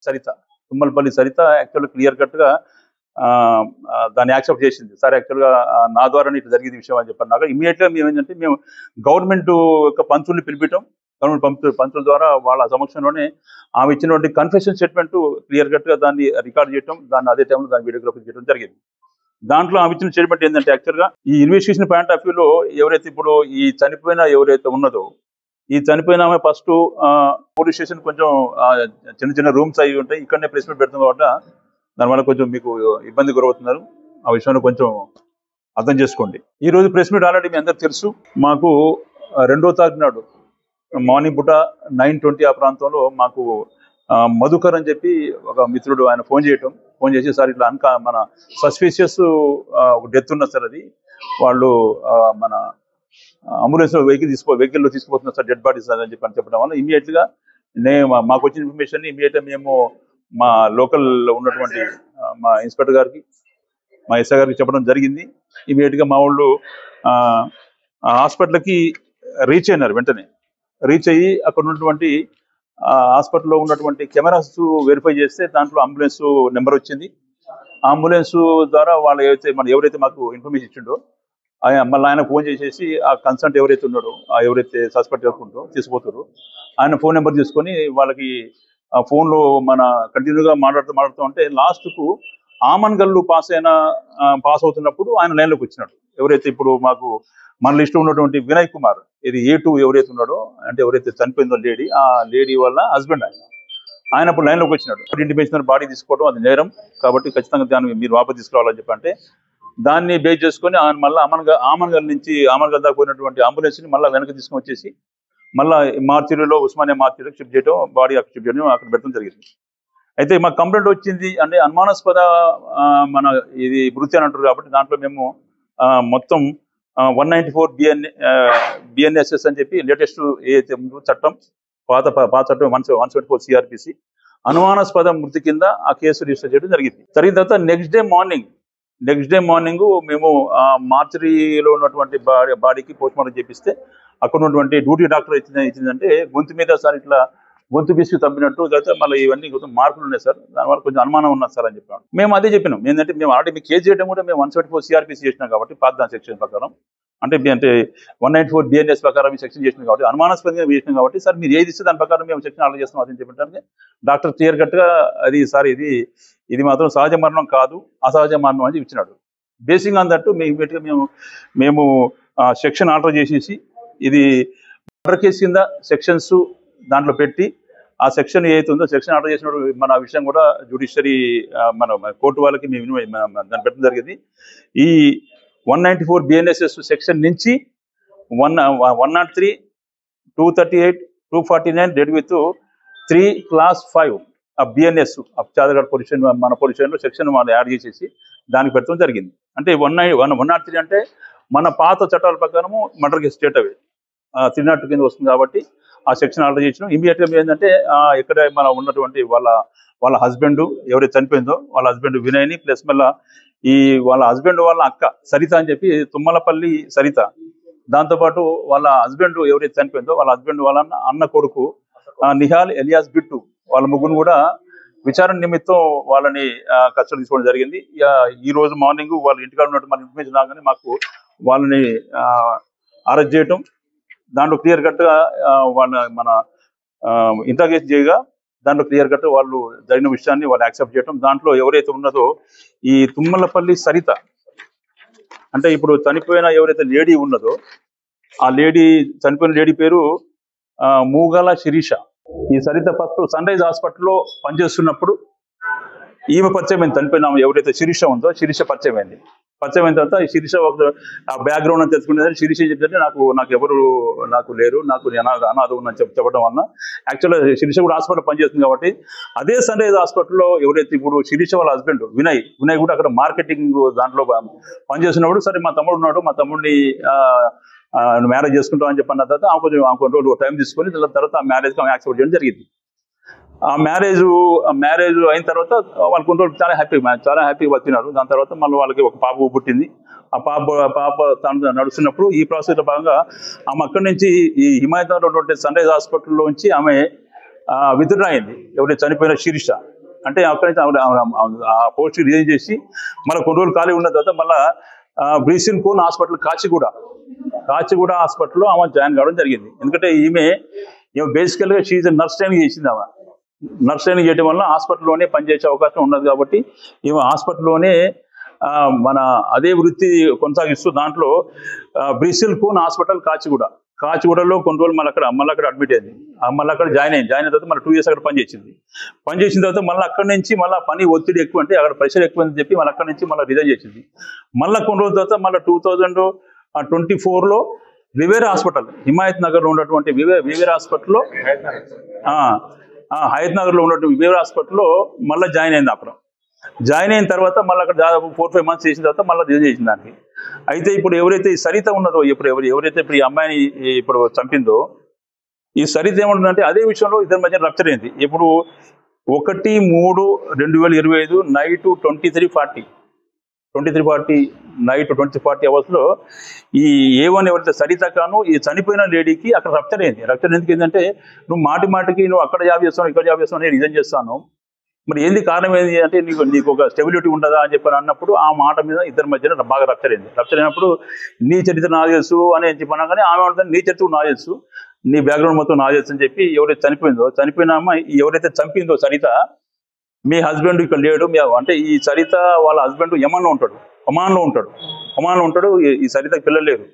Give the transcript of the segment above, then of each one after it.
సరిత. తుమ్మలపల్లి సరిత యాక్చువల్గా క్లియర్ కట్గా దాన్ని యాక్సెప్ట్ చేసింది. సార్ యాక్చువల్గా నా ద్వారానే ఇట్లా జరిగింది విషయం అని చెప్పారు. నాకు ఇమీడియట్గా మేము ఏంటంటే మేము గవర్నమెంట్ యొక్క పంతుల్ని పిలిపించాం. గవర్నమెంట్ పంతుల ద్వారా వాళ్ళ సమక్షంలోనే ఆమె ఇచ్చినటువంటి కన్ఫెషన్ స్టేట్మెంట్ క్లియర్ కట్గా దాన్ని రికార్డ్ చేయడం, దాన్ని అదే టైంలో దాన్ని వీడియోగ్రఫీ చేయడం జరిగింది. దాంట్లో ఆమె ఇచ్చిన స్టేట్మెంట్ ఏంటంటే యాక్చువల్గా ఈ ఇన్వెస్టిగేషన్ పాయింట్ ఆఫ్ వ్యూలో ఎవరైతే ఇప్పుడు ఈ చనిపోయిన ఎవరైతే ఉన్నదో, ఈ చనిపోయిన ఆమె ఫస్ట్ పోలీస్ స్టేషన్ కొంచెం చిన్న చిన్న రూమ్స్ అవి ఉంటాయి, ఇక్కడనే ప్రెస్ మీట్ పెడుతుంది కాబట్టి దానివల్ల కొంచెం మీకు ఇబ్బంది గురవుతున్నారు. ఆ విషయంలో కొంచెం అర్థం చేసుకోండి. ఈ రోజు ప్రెస్ మీట్ ఆల్రెడీ మీ అందరికి తెలుసు. మాకు 2వ తారీఖు నాడు మార్నింగ్ పూట 9:20 ఆ ప్రాంతంలో మాకు మధుకర్ అని చెప్పి ఒక మిత్రుడు ఆయన ఫోన్ చేసి సార్ ఇట్లా మన సస్పీషియస్ ఒక డెత్ ఉన్నది సార్, అది వాళ్ళు మన అంబులెన్స్ వెహికల్లో తీసుకుపోతున్నారు సార్, డెడ్ బాడీస్ అని చెప్పడం వల్ల ఇమీడియట్గా మాకు వచ్చిన ఇన్ఫర్మేషన్ ఇమీడియట్గా మేము మా లోకల్లో ఉన్నటువంటి మా ఇన్స్పెక్టర్ గారికి, మా ఎస్ఐ గారికి చెప్పడం జరిగింది. ఇమీడియట్గా మా వాళ్ళు హాస్పిటల్కి రీచ్ అయినారు. వెంటనే రీచ్ అయ్యి అక్కడ ఉన్నటువంటి హాస్పిటల్లో ఉన్నటువంటి కెమెరాస్ వెరిఫై చేస్తే దాంట్లో అంబులెన్స్ నెంబర్ వచ్చింది. అంబులెన్స్ ద్వారా వాళ్ళు ఎవరైతే మాకు ఇన్ఫర్మేషన్ ఇచ్చిండో మళ్ళీ ఆయన ఫోన్ చేసేసి ఆ కన్సల్ట్ ఎవరైతే ఉన్నాడో, ఎవరైతే సస్పెక్ట్ చేసుకుంటో తీసుకుపోతారో ఆయన ఫోన్ నెంబర్ తీసుకొని వాళ్ళకి ఫోన్లో మన కంటిన్యూగా మాట్లాడుతూ ఉంటే లాస్ట్కు ఆమన్గల్లు పాస్ అవుతున్నప్పుడు ఆయన లైన్లోకి వచ్చినాడు. ఎవరైతే ఇప్పుడు మాకు మన లిస్టులో ఉన్నటువంటి వినయ్ కుమార్, ఇది A2 ఎవరైతే ఉన్నాడో, అంటే ఎవరైతే చనిపోయిందో లేడీ, ఆ లేడీ వాళ్ళ హస్బెండ్ ఆయన అప్పుడు లైన్లోకి వచ్చినాడు. ఇంటిమేషన్ బాడీ తీసుకోవడం అది నేరం కాబట్టి ఖచ్చితంగా దాన్ని మీరు వాపసు తీసుకురావాలని చెప్పంటే దాన్ని బేస్ చేసుకొని ఆయన మళ్ళీ ఆమన్గల్ నుంచి ఆమన్గల్ దాకా పోయినటువంటి అంబులెన్స్ని మళ్ళీ వెనక్కి తీసుకొని వచ్చేసి మళ్ళీ మార్చిలో ఉస్మానియా మార్చిలో షిఫ్ట్ చేయడం, బాడీ అక్కడ షిఫ్ట్ చేయడం అక్కడ పెట్టడం జరిగింది. అయితే మాకు కంప్లైంట్ వచ్చింది అంటే అనుమానాస్పద మన ఇది మృతి అని అంటారు కాబట్టి దాంట్లో మేము మొత్తం 194 BNSS అని చెప్పి లేటెస్ట్ ఏదైతే చట్టం పాత చట్టం 174 CRPC అనుమానాస్పద మృతి కింద ఆ కేసు రిజిస్టర్ చేయడం జరిగింది. జరిగిన తర్వాత నెక్స్ట్ డే మార్నింగ్ మేము మార్చరీలో ఉన్నటువంటి బాడీకి పోస్ట్ మార్టం చేపిస్తే అక్కడ ఉన్నటువంటి డ్యూటీ డాక్టర్ ఇచ్చిందంటే గొంతు మీద సార్ ఇట్లా గొంతు బిస్కి తప్పినట్టు, తర్వాత మళ్ళీ ఇవన్నీ కొంచెం మార్పులు ఉన్నాయి సార్, దానివల్ల కొంచెం అనుమానం ఉన్నది సార్ అని చెప్పాను. మేము అదే చెప్పినాం. ఏంటంటే మేము ఆల్రెడీ మీకు కేసు చేయడం కూడా మేము 174 CRPC చేసినాం కాబట్టి పాత సెక్షన్ ప్రకారం అంటే 194 BNS ప్రకారం ఈ సెక్షన్ చేసినాం కాబట్టి అనుమానాస్పదంగా చేసినాం కాబట్టి సార్ మీరు ఏది ఇస్తే దాని ప్రకారం మేము సెక్షన్ ఆర్డర్ చేస్తాం అని చెప్పడానికి డాక్టర్ క్లియర్ కట్గా అది సార్ ఇది మాత్రం సహజ మరణం కాదు, అసహజ మరణం అని ఇచ్చినాడు. బేసింగ్ ఆన్ దట్టు మేము సెక్షన్ ఆర్డర్ చేసేసి ఇది మర్డర్ కేసు కింద సెక్షన్స్ దాంట్లో పెట్టి ఆ సెక్షన్ ఏదైతే ఉందో సెక్షన్ ఆర్డర్ చేసినప్పుడు మన విషయం కూడా జ్యుడిషియరీ మన కోర్టు వాళ్ళకి మేము దాన్ని పెట్టడం జరిగింది. ఈ 194 BNSS సెక్షన్ నుంచి 103, 238, 249 డెడ్ విత్ 3 Class 5 ఆ BNS చాదగఢ్ పొజిషన్ మన పొజిషన్లో సెక్షన్ వాళ్ళు యాడ్ చేసేసి దానికి పెట్టడం జరిగింది. అంటే 103 అంటే మన పాత చట్టాల ప్రకారము మర్డర్ కేసు స్టేట్ అవి 302 కింద వస్తుంది కాబట్టి ఆ సెక్షన్ ఆర్డర్ చేసినాం. ఇమీడియట్గా ఏంటంటే ఇక్కడ మన ఉన్నటువంటి వాళ్ళ హస్బెండ్ ఎవరైతే చనిపోయిందో వాళ్ళ హస్బెండ్ వినయ్ని ప్లస్ మళ్ళీ వాళ్ళ హస్బెండ్ వాళ్ళ అక్క సరిత అని చెప్పి తుమ్మలపల్లి సరిత, దాంతోపాటు వాళ్ళ హస్బెండ్ ఎవరైతే చనిపోయిందో వాళ్ళ హస్బెండ్ వాళ్ళ అన్న కొడుకు నిహాల్ ఎలియాస్ బిట్టు, వాళ్ళ ముగ్గురు కూడా విచారణ నిమిత్తం వాళ్ళని కస్టడీ తీసుకోవడం జరిగింది. ఈ రోజు మార్నింగ్ వాళ్ళ ఇంటికాడ ఉన్నట్టు మన ఇన్ఫర్మేషన్ రాగానే మాకు వాళ్ళని అరెస్ట్ చేయటం, దాంట్లో క్లియర్ కట్గా మన ఇంట్రాగేషన్ చేయగా దాంట్లో క్లియర్ కట్ వాళ్ళు జరిగిన విషయాన్ని వాళ్ళు యాక్సెప్ట్ చేయడం. దాంట్లో ఎవరైతే ఉన్నదో ఈ తుమ్మలపల్లి సరిత అంటే ఇప్పుడు చనిపోయిన ఎవరైతే లేడీ ఉన్నదో ఆ చనిపోయిన లేడీ పేరు మూగల శిరీష. ఈ సరిత ఫస్ట్ సన్ రైజ్ హాస్పిటల్లో పనిచేస్తున్నప్పుడు ఈమె పరిచయం అయింది. చనిపోయిన ఎవరైతే శిరీష ఉందో శిరీష పరిచయం అయిన తర్వాత ఈ శిరీష ఆ బ్యాక్గ్రౌండ్ అని తెలుసుకునేది. శిరీష చెప్తే నాకు ఎవరు లేరు, నాకు అనాథ ఉందని చెప్పడం వల్ల యాక్చువల్గా శిరీష కూడా హాస్పిటల్ పనిచేస్తుంది కాబట్టి అదే సన్ రైజ్ హాస్పిటల్లో ఎవరైతే ఇప్పుడు శిరీష వాళ్ళ హస్బెండ్ వినయ్ కూడా అక్కడ మార్కెటింగ్ దాంట్లో పనిచేస్తున్నప్పుడు సరే మా తమ్ముడు ఉన్నాడు, మా తమ్ముడిని మ్యారేజ్ చేసుకుంటాం అని చెప్పిన తర్వాత కొంచెం రోజులు టైం తీసుకొని తర్వాత ఆ మ్యారేజ్కి ఆమె యాక్సెప్ట్ చేయడం జరిగింది. ఆ మ్యారేజ్ అయిన తర్వాత వాళ్ళు కొన్ని రోజులు చాలా హ్యాపీగా బతికినారు. దాని తర్వాత మళ్ళీ వాళ్ళకి ఒక పాప పుట్టింది. ఆ పాప తను నడుస్తున్నప్పుడు ఈ ప్రాసెస్లో భాగంగా ఆమె అక్కడి నుంచి ఈ హిమాయత్లో ఉన్నటువంటి సన్ రైజ్ హాస్పిటల్లోంచి ఆమె విత్డ్రా అయింది. ఎవరైతే చనిపోయిన శిరీష అంటే అక్కడి నుంచి ఆ పోస్ట్ రిజైన్ చేసి మళ్ళీ కొన్ని రోజులు ఖాళీ ఉన్న తర్వాత మళ్ళీ బ్రీసిన్ కోన్ హాస్పిటల్ కాచిగూడ హాస్పిటల్లో ఆమె జాయిన్ కావడం జరిగింది. ఎందుకంటే ఈమె బేసికల్గా షీజ్ నర్స్ ట్రైనింగ్ చేసింది. ఆమె నర్స్ ట్రైనింగ్ చేయడం వల్ల హాస్పిటల్లోనే పనిచేసే అవకాశం ఉన్నది కాబట్టి ఈమె హాస్పిటల్లోనే మన అదే వృత్తి కొనసాగిస్తూ దాంట్లో బ్రిసిల్ కోన్ హాస్పిటల్ కాచిగూడలో కొన్ని రోజులు మళ్ళీ అక్కడ అడ్మిట్ అయింది. మళ్ళీ అక్కడ జాయిన్ అయిన తర్వాత మళ్ళీ 2 years అక్కడ పనిచేసిన తర్వాత మళ్ళీ అక్కడి నుంచి మళ్ళీ పని ఒత్తిడి ఎక్కువ అంటే అక్కడ ప్రెషర్ ఎక్కువ అని చెప్పి మళ్ళీ అక్కడి నుంచి మళ్ళీ రిజైన్ చేసింది. మళ్ళీ కొన్ని రోజుల తర్వాత మళ్ళీ 2024లో వివేరా హాస్పిటల్ హిమాయత్ నగర్లో ఉన్నటువంటి వివేరా హాస్పిటల్లో హయత్ నగర్లో ఉన్నటువంటి వివేరా హాస్పిటల్లో మళ్ళీ జాయిన్ అయింది. అక్కడ జాయిన్ అయిన తర్వాత మళ్ళీ అక్కడ దాదాపు 4-5 months చేసిన తర్వాత మళ్ళీ రిజైన్ చేసిన దానికి. అయితే ఇప్పుడు ఎవరైతే ఈ సరిత ఉన్నదో ఎవరైతే ఇప్పుడు ఈ అమ్మాయిని ఇప్పుడు చంపిందో ఈ సరిత ఏమంటుందంటే అదే విషయంలో ఇద్దరి మధ్య రప్చర్ అయింది. ఇప్పుడు 1-3-2025 నైట్ 23:40 నైట్ 20:40 అవర్స్లో ఈ A1 ఎవరైతే సరిత కాను ఈ చనిపోయిన లేడీకి అక్కడ రప్చర్ అయింది. రప్చర్ ఎందుకు ఏంటంటే నువ్వు మాటికి నువ్వు అక్కడ జాబ్ చేస్తావు ఇక్కడ జాబ్ చేస్తావు నేను రిజైన్ చేస్తాను, మరి ఏంది కారణం ఏంది అంటే నీకు ఒక స్టెబిలిటీ ఉండదా అని చెప్పని అన్నప్పుడు ఆ మాట మీద ఇద్దరి మధ్యన బాగా రప్చర్ అయింది. రప్చర్ అయినప్పుడు నీ చరిత్ర నాకు తెలుసు అని చెప్పనగానే ఆమె ఉంటుంది నీ చరిత్ర నాకు తెలుసు, నీ బ్యాక్గ్రౌండ్ మొత్తం నాకు తెలుసు అని చెప్పి ఎవరైతే చనిపోయిన అమ్మాయి ఎవరైతే చంపిందో సరిత మీ హస్బెండ్ ఇక్కడ లేడు, అంటే ఈ సరిత వాళ్ళ హస్బెండ్ ఒమాన్లో ఉంటాడు. ఈ సరితకు పిల్లలు లేరు.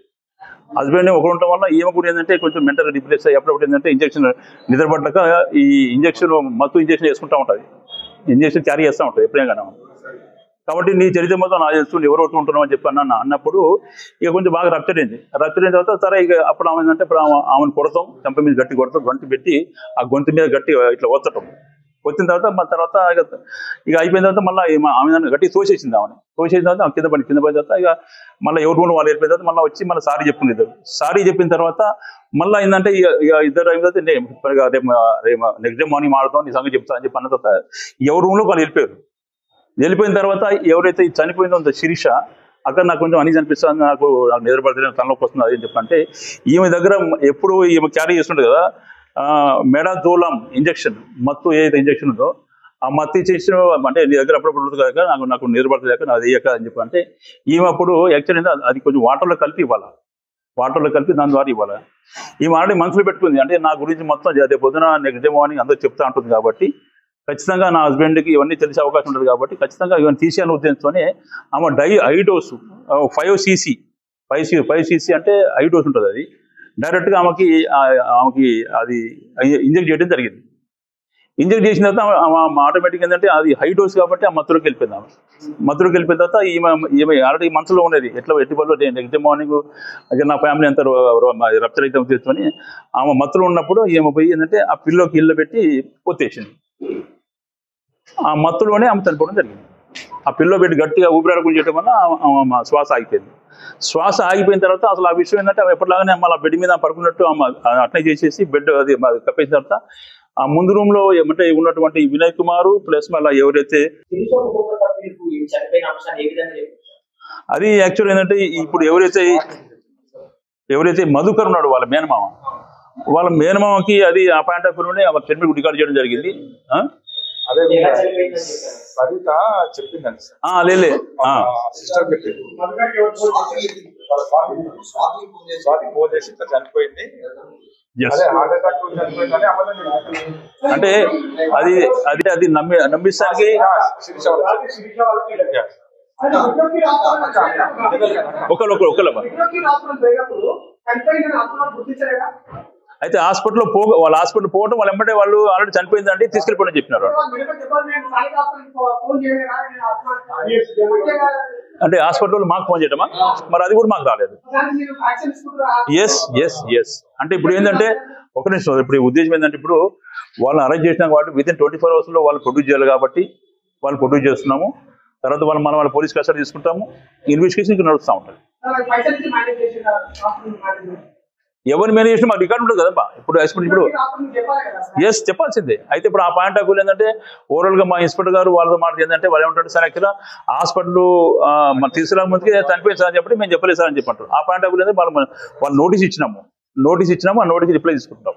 హస్బెండ్ ఒకరు ఉండటం వల్ల ఈమె కూడా ఏంటంటే కొంచెం మెంటల్ డిప్రెస్ అయ్యి అప్పుడప్పుడు ఏంటంటే ఇంజక్షన్ నిద్రపడ్డాక ఈ మత్తు ఇంజక్షన్ వేసుకుంటూ ఉంటుంది, ఇంజక్షన్ క్యారీ చేస్తూ ఉంటుంది ఎప్పుడైనా. కాబట్టి నీ చరిత్ర మొత్తం నాకు తెలుసు ఎవరు ఉంటున్నావు అని చెప్పి అన్నప్పుడు ఇక కొంచెం బాగా రప్చర్ అయిన తర్వాత సరే ఇక అప్పుడు ఆమె ఏంటంటే ఇప్పుడు ఆమెను కొడతాం, చంప మీద గట్టి కొడతాం, గొంతు పెట్టి ఆ గొంతు మీద గట్టి ఇట్లా వచ్చిన తర్వాత ఇక అయిపోయిన తర్వాత మళ్ళీ ఆమె గట్టి తోసేసింది. తోసేసిన తర్వాత కింద పడిన తర్వాత ఇక మళ్ళీ ఎవరు వాళ్ళు వెళ్ళిపోయిన తర్వాత మళ్ళీ వచ్చి మళ్ళీ సారీ చెప్పిన తర్వాత మళ్ళీ ఏంటంటే ఇక ఇద్దరు అయిన తర్వాత నెక్స్ట్ డే మార్నింగ్ మాడతాం నీ సంగతి చెప్తా అని చెప్పి అన్న తర్వాత ఎవరు రూమ్లో వాళ్ళు వెళ్ళిపోయిన తర్వాత ఎవరైతే చనిపోయిందో శిరీష అక్కడ నాకు కొంచెం అనీ అనిపిస్తుంది, నాకు నిద్రపడితే తనలోకి వస్తుంది అది అని చెప్పంటే ఈమె దగ్గర ఎప్పుడు ఈమె క్యారీ చేస్తుంటుంది కదా మెడాజోలం ఇంజక్షన్, మత్తు ఏదైతే ఇంజక్షన్ ఉందో ఆ మత్తు ఇచ్చేసిన అంటే నీ దగ్గర అప్పుడప్పుడు ఉంటుంది కదా నాకు నిద్రపడలేక అది వేయక అని చెప్పి అంటే ఈమె అప్పుడు యాక్చువల్లీ అది కొంచెం వాటర్లో కలిపి దాని ద్వారా ఇవ్వాలి. ఈమె ఆల్రెడీ మనసులో పెట్టుకుంది అంటే నా గురించి మొత్తం రేపు పొద్దున నెక్స్ట్ డే మార్నింగ్ అందరూ చెప్తా ఉంటుంది కాబట్టి ఖచ్చితంగా నా హస్బెండ్కి ఇవన్నీ తెలిసే అవకాశం ఉంటుంది కాబట్టి ఖచ్చితంగా ఇవన్నీ తీసేయాలని ఉద్దేశంతోనే ఆమె హై డోసు 5 cc అంటే హై డోస్ ఉంటుంది, అది డైరెక్ట్గా ఆమెకి అది ఇంజెక్ట్ చేయడం జరిగింది. ఇంజెక్ట్ చేసిన తర్వాత ఆటోమేటిక్ ఏంటంటే అది హై డోస్ కాబట్టి ఆ మత్తులోకి వెళ్ళిపోయింది. మత్తులోకి వెళ్ళిపోయిన తర్వాత ఈమె ఆల్రెడీ మనసులో ఉండేది ఎట్టి వల్ల నెక్స్ట్ డే మార్నింగ్ నా ఫ్యామిలీ అంతా రప్చర్ అయితే తీసుకొని ఆమె మత్తులో ఉన్నప్పుడు ఈమె పోయి ఏంటంటే ఆ పిల్లోకి ఇల్లు పెట్టి పొత్తేసింది. ఆ మత్తులోనే ఆమె చనిపోవడం జరిగింది. ఆ పిల్లో పెట్టి గట్టిగా ఊపిరాడకుండా చేయడం వల్ల శ్వాస ఆగిపోయిన తర్వాత అసలు ఆ విషయం ఏంటంటే ఆమె ఎప్పటిలాగానే మళ్ళీ బెడ్ మీద పడుకున్నట్టు అట్నే చేసేసి బెడ్ అది కప్పేసిన తర్వాత ఆ ముందు రూమ్ లో ఏమంటే ఉన్నటువంటి వినయ్ కుమార్ ప్లస్ మళ్ళీ ఎవరైతే అది యాక్చువల్ ఏంటంటే ఇప్పుడు ఎవరైతే మధుకర్ ఉన్నాడు వాళ్ళ మేనమామకి అది ఆ పాయింట్ ఆఫ్ వ్యూలోనే స్టేట్మెంట్ రికార్డ్ చేయడం జరిగింది. చనిపోయింది అంటే అది నమ్మిస్తానికి అయితే హాస్పిటల్ పోవడం వాళ్ళు వెంబడే వాళ్ళు ఆల్రెడీ చనిపోయిందంటే తీసుకెళ్ళిపోయిన చెప్పినారు. అంటే హాస్పిటల్ మాకు ఫోన్ చేయటమా, మరి అది కూడా మాకు రాలేదు. ఎస్ అంటే ఇప్పుడు ఏంటంటే ఒక నిమిషం, ఇప్పుడు ఉద్దేశం ఏంటంటే ఇప్పుడు వాళ్ళని అరెస్ట్ చేసినా కాబట్టి వితిన్ 24 hours వాళ్ళు ప్రొడ్యూస్ చేయాలి కాబట్టి వాళ్ళు ప్రొడ్యూస్ చేస్తున్నాము. తర్వాత మనం వాళ్ళ పోలీస్ కస్టడీ తీసుకుంటాము, ఇన్వెస్టిగేషన్ నడుస్తూ ఉంటుంది. ఎవరి మేనేజ్ చేసినా మాకు రికార్డు ఉంటుంది కదా ఇప్పుడు చెప్పాల్సిందే. అయితే ఇప్పుడు ఆ పాయింట్ ఆఫ్ వ్యూ ఏంటంటే ఓవరాల్ గా మా ఇన్స్పెక్టర్ గారు వాళ్ళతో మాట ఏంటంటే వాళ్ళు ఏమంటారు సార్ యాక్చువల్గా హాస్పిటల్ తీసుకురా ముందుకి చనిపోయింది సార్ అని చెప్పి మేము చెప్పలేదు సార్ అని చెప్పంటారు. ఆ పాయింట్ ఆఫ్ వ్యూ ఏంటంటే వాళ్ళు నోటీస్ ఇచ్చినాము, ఆ నోటీస్ రిప్లై తీసుకుంటాం.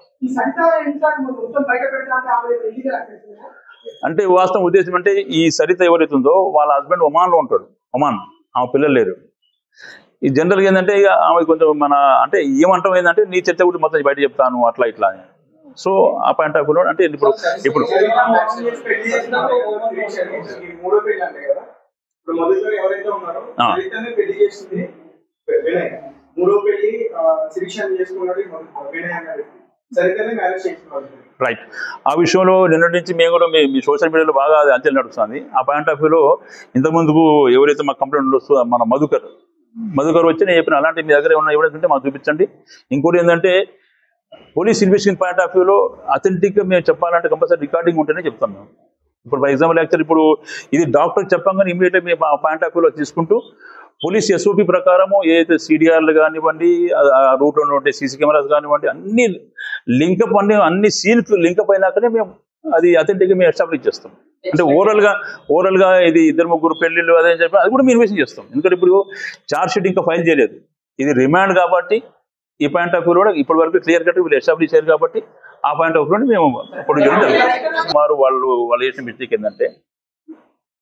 అంటే వాస్తవం ఉద్దేశం అంటే ఈ సరిత ఎవరైతే ఉందో వాళ్ళ హస్బెండ్ ఒమాన్లో ఉంటాడు. ఒమాన్, ఆమె పిల్లలు లేరు. ఈ జనరల్గా ఏంటంటే ఇక ఆమె కొంచెం మన అంటే ఏమంటాం ఏంటంటే నీ చెత్త గురించి మొత్తం బయట చెప్తాను అట్లా ఇట్లా అని. సో ఆ పాయింట్ ఆఫ్ వ్యూలో అంటే ఇప్పుడు రైట్. ఆ విషయంలో నిన్నటి నుంచి మేము కూడా మీ సోషల్ మీడియాలో బాగా అంచనా నడుస్తుంది. ఆ పాయింట్ ఆఫ్ వ్యూలో ఇంతకుముందుకు ఎవరైతే మా కంప్లైంట్ వస్తుందో మన మధుకర్ వచ్చి నేను చెప్పిన అలాంటి మీ దగ్గర ఏమన్నా ఎవిడెన్స్ ఉంటే మాకు చూపించండి. ఇంకోటి ఏంటంటే పోలీస్ ఇన్వెస్టిగేషన్ పాయింట్ ఆఫ్ వ్యూలో అథెంటిక్గా మేము చెప్పాలంటే కంపల్సరీ రికార్డింగ్ ఉంటేనే చెప్తాం మేము. ఇప్పుడు ఫర్ ఎగ్జాంపుల్ యాక్చువల్ ఇప్పుడు ఇది డాక్టర్ చెప్పంగానే ఇమీడియట్గా మేము ఆ పాయింట్ ఆఫ్ వ్యూలో తీసుకుంటూ పోలీస్ ఎస్ఓపి ప్రకారము ఏదైతే సిడిఆర్లు కానివ్వండి, రూట్లో ఉండే సీసీ కెమెరాస్ కానివ్వండి, అన్ని లింకప్ అన్ని సీన్కి లింకప్ అయినాకనే మేము అది అథెంటిక్గా మేము ఎస్టాబ్లిష్ చేస్తాం. అంటే ఓవరాల్గా ఇది 2-3 పెళ్లిళ్ళు అదే చెప్పి అది కూడా మేము ఇన్వెస్ట్ చేస్తాం. ఎందుకంటే ఇప్పుడు ఛార్జ్ షీట్ ఇంకా ఫైల్ చేయలేదు, ఇది రిమాండ్ కాబట్టి ఈ పాయింట్ ఆఫ్ వ్యూలో ఇప్పటి వరకు క్లియర్ కట్ వీళ్ళు ఎస్టాబ్లిష్ అయ్యారు కాబట్టి ఆ పాయింట్ ఆఫ్ వ్యూలో మేము ఇప్పుడు సుమారు వాళ్ళు చేసిన మిస్టేక్ ఏంటంటే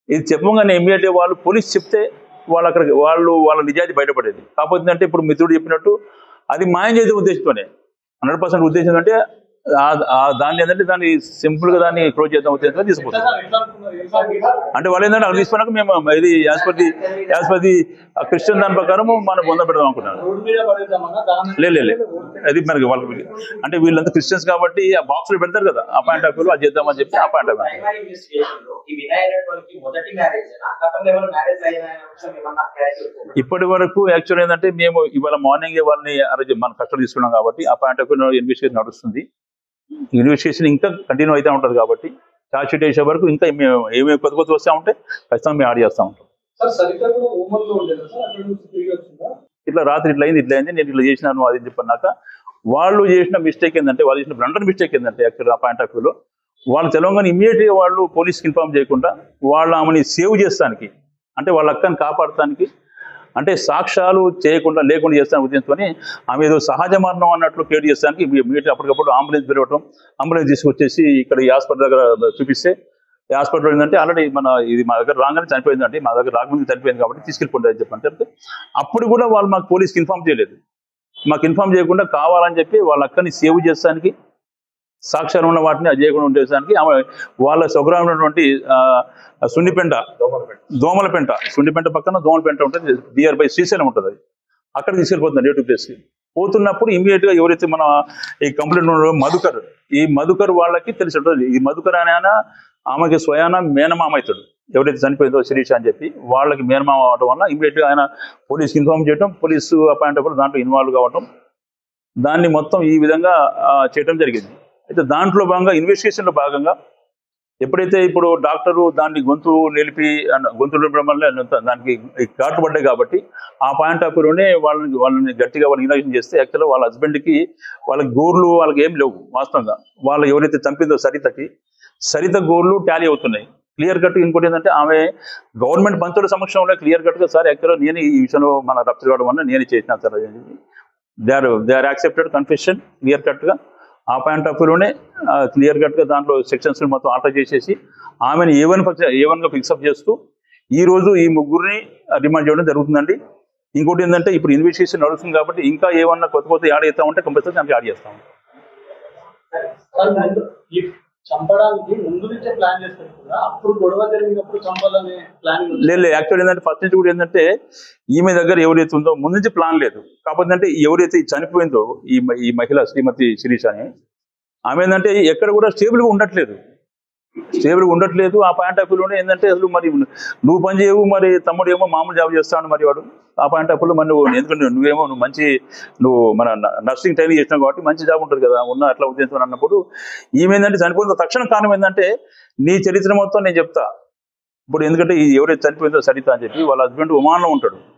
ఇది చెప్పగానే ఇమ్మీడియట్గా వాళ్ళు పోలీస్ చెప్తే వాళ్ళు అక్కడికి వాళ్ళ నిజాయితీ బయటపడేది. కాకపోతే అంటే ఇప్పుడు మిత్రుడు చెప్పినట్టు అది మాయం చేసే ఉద్దేశంతోనే 100% ఉద్దేశం అంటే దాన్ని ఏంటంటే దాన్ని సింపుల్గా దాన్ని క్లోజ్ చేద్దాం ఉద్దేశంతో తీసుకుపోతాం. అంటే వాళ్ళు ఏంటంటే అక్కడ తీసుకున్నాక మేము ఇది యాజ్ పర్ ది క్రిస్టియన్ దాని ప్రకారం మనం పొంద పెడదాం అనుకున్నాను. లేదు అది మనకి వాళ్ళకి అంటే వీళ్ళంతా క్రిస్టియన్స్ కాబట్టి ఆ బాక్స్లో పెడతారు కదా, ఆ పాయింట్ ఆఫ్ వ్యూలో అది చేద్దామని చెప్పి ఆ పాయింట్ ఆఫ్ ఇప్పటి వరకు యాక్చువల్ ఏంటంటే మేము ఇవాళ మార్నింగ్ వాళ్ళని మన కస్టడీ తీసుకున్నాం కాబట్టి ఆ పాయింట్ ఆఫ్ వ్యూ ఇన్వెస్టిగేషన్ నడుస్తుంది. ఇన్వెస్టిగేషన్ ఇంకా కంటిన్యూ అయితే ఉంటుంది కాబట్టి ఛార్జ్ షీట్ వేసే వరకు ఇంకా ఏమేమి కొత్త వస్తూ ఉంటే ఖచ్చితంగా మేము యాడ్ చేస్తూ ఉంటాం. ఇట్లా రాత్రి ఇట్లా అయింది నేను ఇట్లా చేసినాను అది చెప్పన్నాక వాళ్ళు చేసిన మిస్టేక్ ఏంటంటే వాళ్ళు చేసిన బ్లండర్ మిస్టేక్ ఏంటంటే యాక్చువల్ ఆ పాయింట్ ఆఫ్ వ్యూలో వాళ్ళు తెలంగాణ ఇమీడియట్గా వాళ్ళు పోలీస్కి ఇన్ఫార్మ్ చేయకుండా వాళ్ళ ఆమెని సేవ్ చేస్తానికి అంటే వాళ్ళ అక్కని కాపాడటానికి అంటే సాక్ష్యాలు చేయకుండా లేకుండా చేస్తానికి ఉద్దేశంతో ఆమె ఏదో సహజ మరణం అన్నట్లు క్రియేట్ చేస్తానికి ఇమీడియట్గా అప్పటికప్పుడు అంబులెన్స్ పిలవటం, అంబులెన్స్ తీసుకొచ్చేసి ఇక్కడ ఈ హాస్పిటల్ దగ్గర చూపిస్తే ఈ హాస్పిటల్ ఏంటంటే ఆల్రెడీ ఇది మా దగ్గర రాగానే చనిపోయిందంటే మా దగ్గర రాకముందు చనిపోయింది కాబట్టి తీసుకెళ్ళిపోండి అని చెప్పంటే అప్పుడు కూడా వాళ్ళు మాకు పోలీస్కి ఇన్ఫార్మ్ చేయలేదు. మాకు ఇన్ఫార్మ్ చేయకుండా కావాలని చెప్పి వాళ్ళ అక్కని సేవ్ చేస్తానికి సాక్ష్యాలు ఉన్న వాటిని అది చేయకుండా ఉండేసానికి ఆమె వాళ్ళ స్వగ్రామం ఉన్నటువంటి సున్నిపెంట పక్కన దోమలపెంట ఉంటుంది, నియర్ బై శ్రీశైలం ఉంటుంది, అది అక్కడ తీసుకెళ్ళిపోతుంది నేటివ్ ప్లేస్కి. పోతున్నప్పుడు ఇమీడియట్గా ఎవరైతే మన ఈ కంప్లైంట్ ఉన్నారో మధుకర్ వాళ్ళకి తెలిసి ఉంటుంది. ఈ మధుకర్ ఆయన ఆమెకి స్వయాన మేనమామ అవుతాడు, ఎవరైతే చనిపోయిందో శిరీష అని చెప్పి వాళ్ళకి మేనమామ అవడం వల్ల ఇమీడియట్గా ఆయన పోలీస్కి ఇన్ఫార్మ్ చేయడం, పోలీసు అపాయింట్ అవ్వడం, దాంట్లో ఇన్వాల్వ్ కావటం, దాన్ని మొత్తం ఈ విధంగా చేయడం జరిగింది. అయితే దాంట్లో భాగంగా ఇన్వెస్టిగేషన్లో భాగంగా ఎప్పుడైతే ఇప్పుడు డాక్టరు దాన్ని గొంతు నిలపడం వల్ల దానికి ఘాట్లు పడ్డాయి కాబట్టి ఆ పాయింట్ ఆఫ్ వ్యూలోనే వాళ్ళని గట్టిగా ఇన్వెస్టిగేషన్ చేస్తే యాక్చువల్గా వాళ్ళ హస్బెండ్కి వాళ్ళకి గోర్లు వాళ్ళకి ఏం లేవు. వాస్తవంగా వాళ్ళు ఎవరైతే చంపిందో సరిత గోర్లు టాలీ అవుతున్నాయి క్లియర్ కట్. ఇంకోటి ఏంటంటే ఆమె గవర్నమెంట్ పంతుల సమక్షంలో క్లియర్ కట్గా సార్ యాక్చువల్గా నేను ఈ విషయంలో మన రప్చర్ కావడం వల్ల నేను చేసిన sir they are accepted confession clear కట్గా. ఆ పాయింట్ ఆఫ్ వ్యూలోనే క్లియర్ కట్గా దాంట్లో సెక్షన్స్ మొత్తం ఆల్టర్ చేసేసి ఆమెను ఏవన్గా ఫిక్సప్ చేస్తూ ఈరోజు ఈ ముగ్గురిని రిమాండ్ చేయడం జరుగుతుందండి. ఇంకోటి ఏంటంటే ఇప్పుడు ఇన్వెస్టిగేషన్ నడుస్తుంది కాబట్టి ఇంకా ఏమన్నా కొత్త యాడ్ చేస్తా ఉంటే కంపల్సరీ దానికి యాడ్ చేస్తాం. చంపడానికి ముందు నుంచే ప్లాన్ చేస్తారు కదా, అప్పుడు గొడవ జరిగినప్పుడు చంపాలనే ప్లాన్ లేదు. యాక్చువల్ ఏంటంటే ఫస్ట్ నుంచి కూడా ఏంటంటే ఈమె దగ్గర ఎవరైతే ఉందో ముందు నుంచి ప్లాన్ లేదు. కాకపోతే అంటే ఎవరైతే చనిపోయిందో ఈ మహిళ శ్రీమతి శిరీష అని ఆమె ఏంటంటే ఎక్కడ కూడా స్టేబుల్గా ఉండట్లేదు. ఆ పాయింట్ ఆఫ్ వ్యూలోనే ఏంటంటే అసలు మరి నువ్వు పని చేయవు, మరి తమ్ముడు ఏమో మామూలు జాబ్ చేస్తాడు మరి వాడు. ఆ పాయింట్ ఆఫ్ వ్యూలో మరి ఎందుకంటే నువ్వు మన నర్సింగ్ ట్రైనింగ్ చేసినావు కాబట్టి మంచి జాబ్ ఉంటుంది కదా ఉన్న అట్లా ఉద్దేశం అన్నప్పుడు ఈమె ఏంటంటే చనిపోయిన తక్షణ కారణం ఏంటంటే నీ చరిత్ర మొత్తం నేను చెప్తా. ఇప్పుడు ఎందుకంటే ఎవరైతే చనిపోయిందో సరిత అని చెప్పి వాళ్ళ హస్బెండ్ ఒమాన్లో ఉంటాడు.